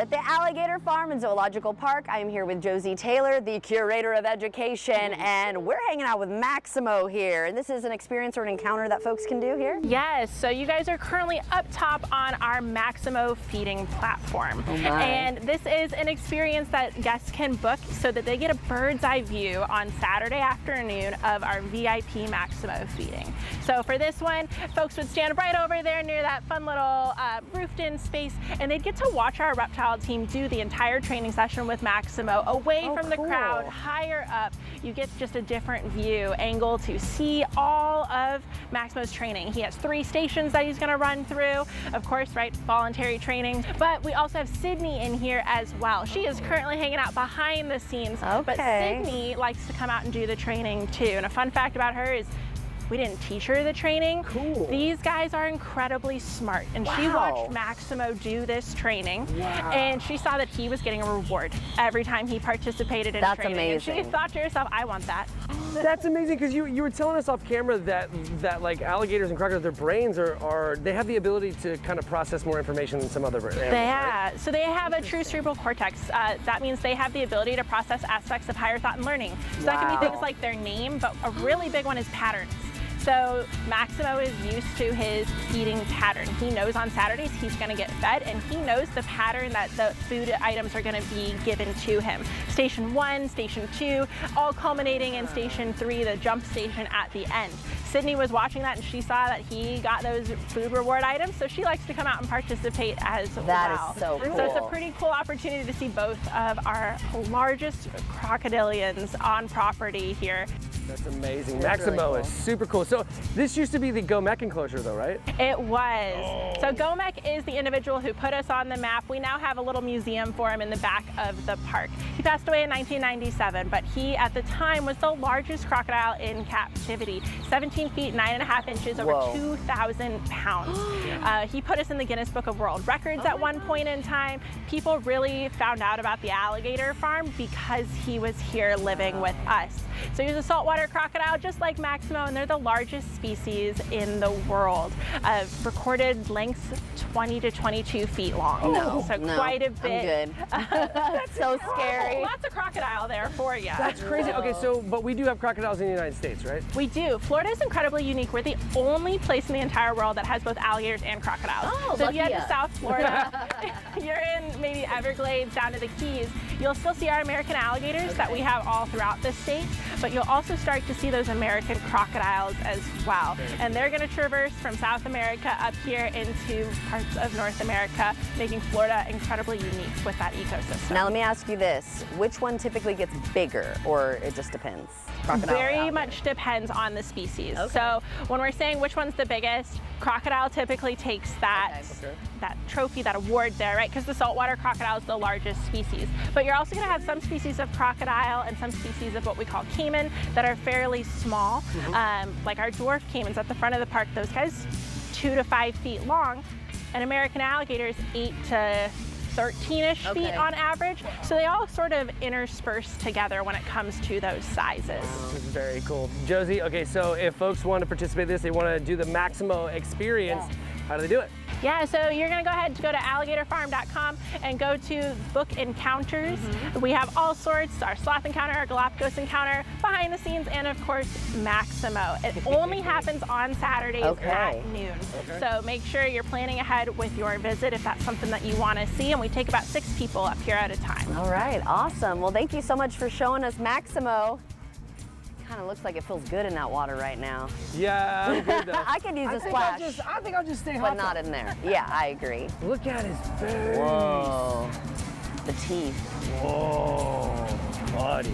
at the Alligator Farm in Zoological Park. I am here with Josie Taylor, the curator of education, and we're hanging out with Maximo here. And this is an experience or an encounter that folks can do here? Yes, so you guys are currently up top on our Maximo feeding platform. Oh my. And this is an experience that guests can book so that they get a bird's eye view on Saturday afternoon of our VIP Maximo feeding. So for this one, folks would stand right over there near that fun little roofed-in space, and they'd get to watch our reptile team do the entire training session with Maximo away from the crowd, higher up. You get just a different view angle to see all of Maximo's training. He has 3 stations that he's going to run through, of course, right, voluntary training, but we also have Sydney in here as well. She is currently hanging out behind the scenes, but Sydney likes to come out and do the training too. And a fun fact about her is we didn't teach her the training. Cool. These guys are incredibly smart, and she watched Maximo do this training, and she saw that he was getting a reward every time he participated in training. That's amazing. And she thought to herself, I want that. That's amazing, because you were telling us off camera that like alligators and crocodiles, their brains they have the ability to kind of process more information than some other animals. Right? So they have a true cerebral cortex. That means they have the ability to process aspects of higher thought and learning. So that can be things like their name, but a really big one is patterns. So Maximo is used to his feeding pattern. He knows on Saturdays he's going to get fed, and he knows the pattern that the food items are going to be given to him. Station 1, Station 2, all culminating in Station 3, the jump station at the end. Sydney was watching that, and she saw that he got those food reward items, so she likes to come out and participate as well. That is so cool. So it's a pretty cool opportunity to see both of our largest crocodilians on property here. That's amazing. Maximo is super cool. So this used to be the Gomek enclosure though, right? It was. So Gomek is the individual who put us on the map. We now have a little museum for him in the back of the park. He passed away in 1997, but he at the time was the largest crocodile in captivity. 17 feet, 9.5 inches, over 2,000 pounds. He put us in the Guinness Book of World Records at one point in time. People really found out about the Alligator Farm because he was here living with us. So he's a saltwater crocodile just like Maximo, and they're the largest species in the world. Recorded lengths 20 to 22 feet long. Quite a bit. I'm good. That's so scary. Lots of crocodile there for you. That's crazy. Okay, but we do have crocodiles in the United States, right? We do. Florida is incredibly unique. We're the only place in the entire world that has both alligators and crocodiles. So if you head to South Florida, you're in maybe Everglades down to the Keys, you'll still see our American alligators that we have all throughout the state, but you'll also start to see those American crocodiles as well. And they're going to traverse from South America up here into parts of North America, making Florida incredibly unique with that ecosystem. Now let me ask you this, which one typically gets bigger, or it just depends? Crocodile Very much depends on the species. So when we're saying which one's the biggest, crocodile typically takes that trophy, that award there, right? Because the saltwater crocodile is the largest species. But you're also going to have some species of crocodile and some species of what we call caiman that are fairly small, like our dwarf caimans at the front of the park. Those guys 2 to 5 feet long, and American alligators 8 to 13-ish feet on average. So they all sort of intersperse together when it comes to those sizes. This is very cool. Josie, okay, so if folks want to participate in this, they want to do the Maximo experience, how do they do it? Yeah, so you're going to go ahead and go to alligatorfarm.com and go to book encounters. We have all sorts, our sloth encounter, our Galapagos encounter, behind the scenes, and of course, Maximo. It only happens on Saturdays at noon. So make sure you're planning ahead with your visit if that's something that you want to see, and we take about 6 people up here at a time. All right, awesome. Well, thank you so much for showing us Maximo. Kind of looks like it feels good in that water right now. Yeah, I'm good though. I could use a splash. I think I'll just stay but not in there. Yeah, I agree. Look at his face. Whoa. The teeth. Whoa, buddy.